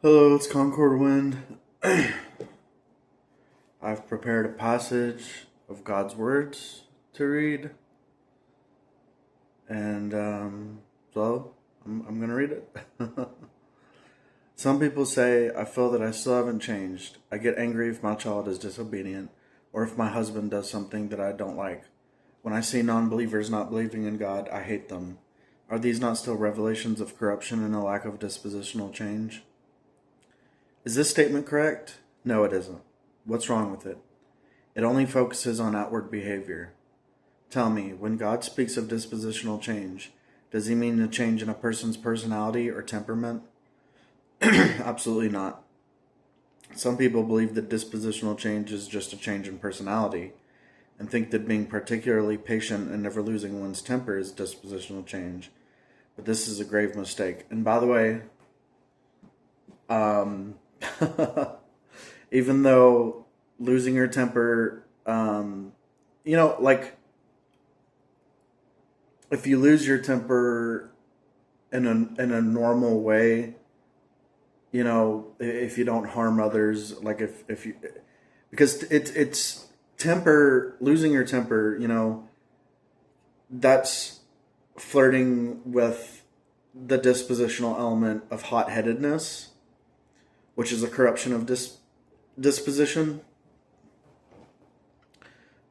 Hello, it's Concord Wind. I've prepared a passage of God's words to read, and I'm going to read it. Some people say, I feel that I still haven't changed. I get angry if my child is disobedient, or if my husband does something that I don't like. When I see non-believers not believing in God, I hate them. Are these not still revelations of corruption and a lack of dispositional change? Is this statement correct? No, it isn't. What's wrong with it? It only focuses on outward behavior. Tell me, when God speaks of dispositional change, does he mean a change in a person's personality or temperament? Absolutely not. Some people believe that dispositional change is just a change in personality, and think that being particularly patient and never losing one's temper is dispositional change. But this is a grave mistake. And by the way, even though losing your temper, like if you lose your temper in a normal way, if you don't harm others, like if you, because it's temper, losing your temper, that's flirting with the dispositional element of hot-headedness, which is a corruption of disposition.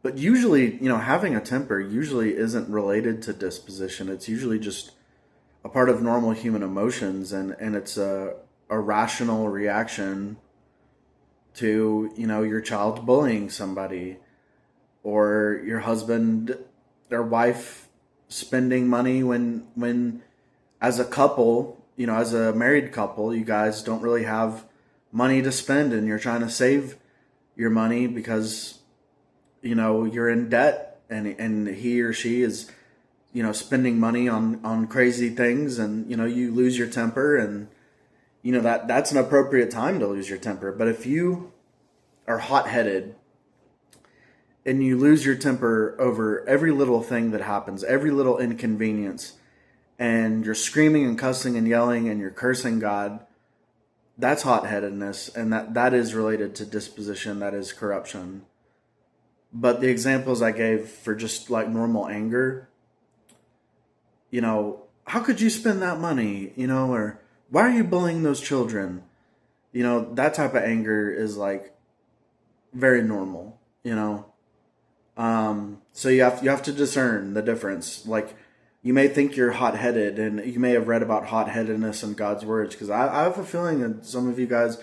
But usually, having a temper usually isn't related to disposition. It's usually just a part of normal human emotions, and it's a rational reaction to, your child bullying somebody, or your husband or wife spending money when as a couple, as a married couple, you guys don't really have money to spend, and you're trying to save your money because you're in debt, and he or she is spending money on crazy things, and you lose your temper, and that's an appropriate time to lose your temper. But if you are hot-headed and you lose your temper over every little thing that happens, every little inconvenience, and you're screaming and cussing and yelling and you're cursing God, that's hot-headedness, and that is related to disposition, that is corruption. But the examples I gave for just like normal anger, how could you spend that money, or why are you bullying those children? That type of anger is like very normal, So you have to discern the difference. Like, you may think you're hot-headed, and you may have read about hot-headedness in God's words, because I have a feeling that some of you guys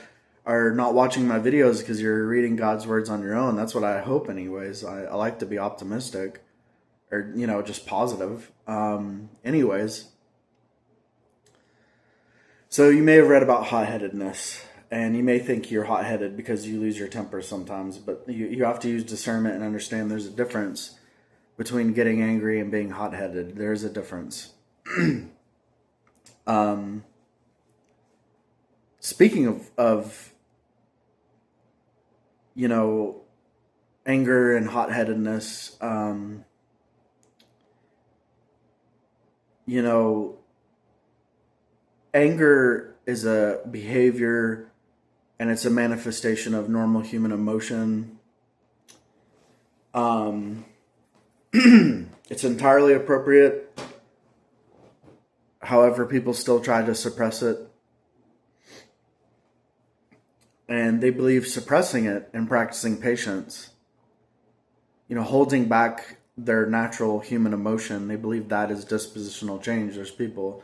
are not watching my videos because you're reading God's words on your own. That's what I hope anyways. I like to be optimistic, or, just positive. Anyways, so you may have read about hot-headedness, and you may think you're hot-headed because you lose your temper sometimes, but you have to use discernment and understand there's a difference between getting angry and being hot-headed. There's a difference. Speaking of anger and hot-headedness, anger is a behavior, and it's a manifestation of normal human emotion. It's entirely appropriate. However, people still try to suppress it. And they believe suppressing it and practicing patience, holding back their natural human emotion, they believe that is dispositional change. There's people,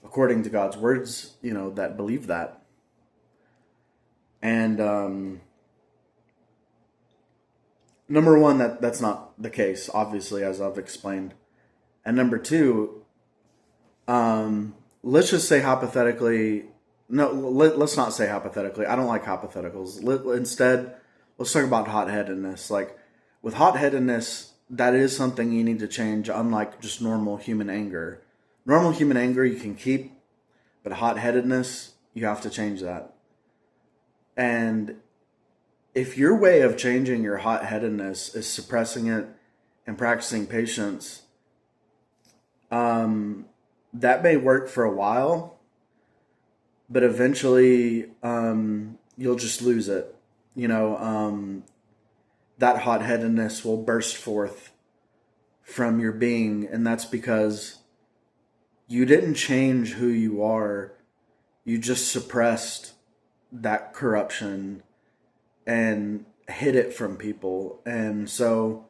according to God's words, that believe that. And number one, that's not the case, obviously, as I've explained. And number two, let's just say hypothetically, let's not say hypothetically. I don't like hypotheticals. Instead, let's talk about hot-headedness. Like, with hot-headedness, that is something you need to change, unlike just normal human anger. Normal human anger you can keep, but hot-headedness, you have to change that. And if your way of changing your hot-headedness is suppressing it and practicing patience, that may work for a while, but eventually you'll just lose it. You know, that hot-headedness will burst forth from your being, and that's because you didn't change who you are. You just suppressed that corruption and hid it from people. And so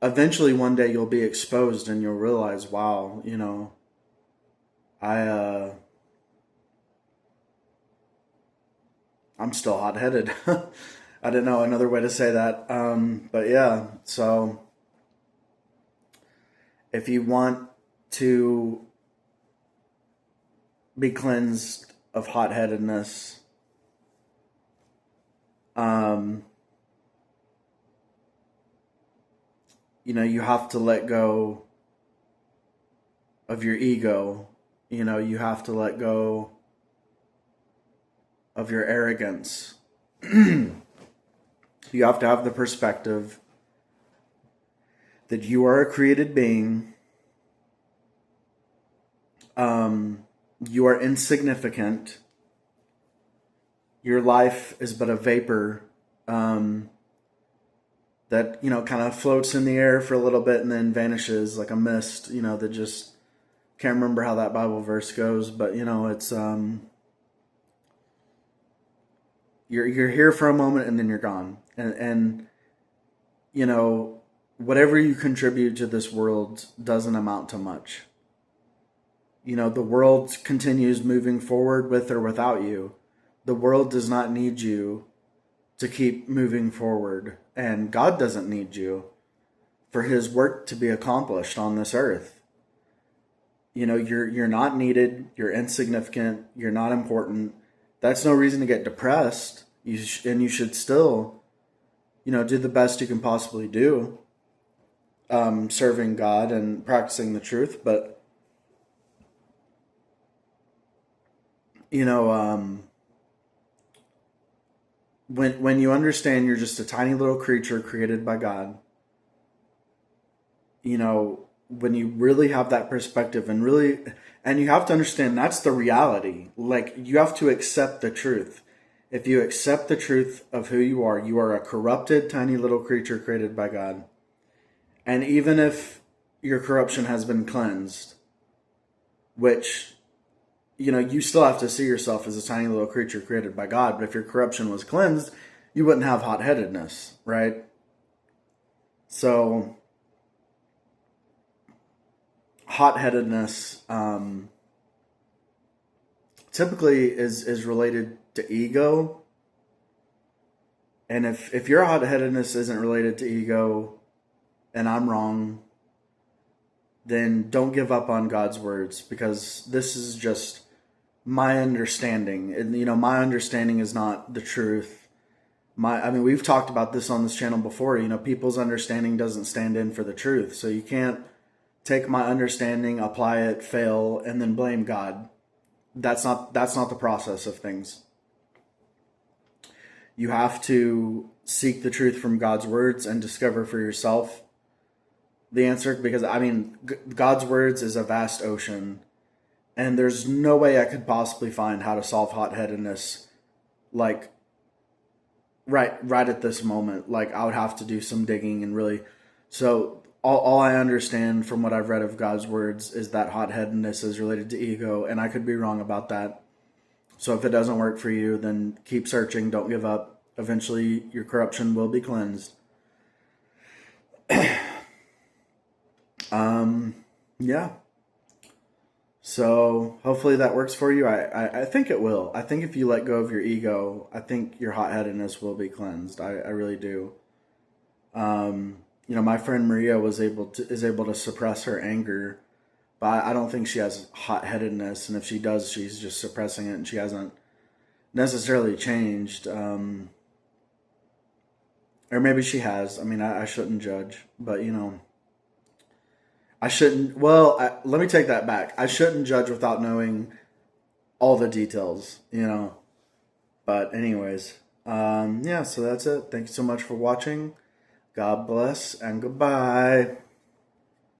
eventually one day you'll be exposed and you'll realize, wow, you know, I I'm still hot-headed. I didn't know another way to say that. But yeah, so if you want to be cleansed of hot-headedness, um, you know, you have to let go of your ego. You know, you have to let go of your arrogance. You have to have the perspective that you are a created being. You are insignificant. Your life is but a vapor that, you know, kind of floats in the air for a little bit and then vanishes like a mist, you know, that just can't remember how that Bible verse goes, but you know, it's you're here for a moment and then you're gone. And you know, whatever you contribute to this world doesn't amount to much. You know, the world continues moving forward with or without you. The world does not need you to keep moving forward, and God doesn't need you for his work to be accomplished on this earth. You know, you're not needed, you're insignificant, you're not important. That's no reason to get depressed. And you should still, you know, do the best you can possibly do, serving God and practicing the truth. But you know, when you understand you're just a tiny little creature created by God, you know, when you really have that perspective and you have to understand that's the reality. Like, you have to accept the truth. If you accept the truth of who you are a corrupted tiny little creature created by God. And even if your corruption has been cleansed, which, you know, you still have to see yourself as a tiny little creature created by God. But if your corruption was cleansed, you wouldn't have hot-headedness, right? So hot-headedness typically is related to ego. And if your hot-headedness isn't related to ego and I'm wrong, then don't give up on God's words, because this is just my understanding. And, you know, my understanding is not the truth. I mean, we've talked about this on this channel before. You know, people's understanding doesn't stand in for the truth. So you can't take my understanding, apply it, fail, and then blame God. That's not the process of things. You have to seek the truth from God's words and discover for yourself the answer, because I mean, God's words is a vast ocean, and there's no way I could possibly find how to solve hot-headedness like right at this moment. Like, I would have to do some digging and really. So all I understand from what I've read of God's words is that hot-headedness is related to ego, and I could be wrong about that. So if it doesn't work for you, then keep searching. Don't give up. Eventually, your corruption will be cleansed. Yeah. So hopefully that works for you. I think it will. I think if you let go of your ego, I think your hot-headedness will be cleansed. I really do. You know, my friend Maria is able to suppress her anger, but I don't think she has hot-headedness. And if she does, she's just suppressing it, and she hasn't necessarily changed. Or maybe she has. I mean, I shouldn't judge, but you know, I shouldn't. Well, let me take that back. I shouldn't judge without knowing all the details, you know. But anyways, yeah. So that's it. Thank you so much for watching. God bless and goodbye.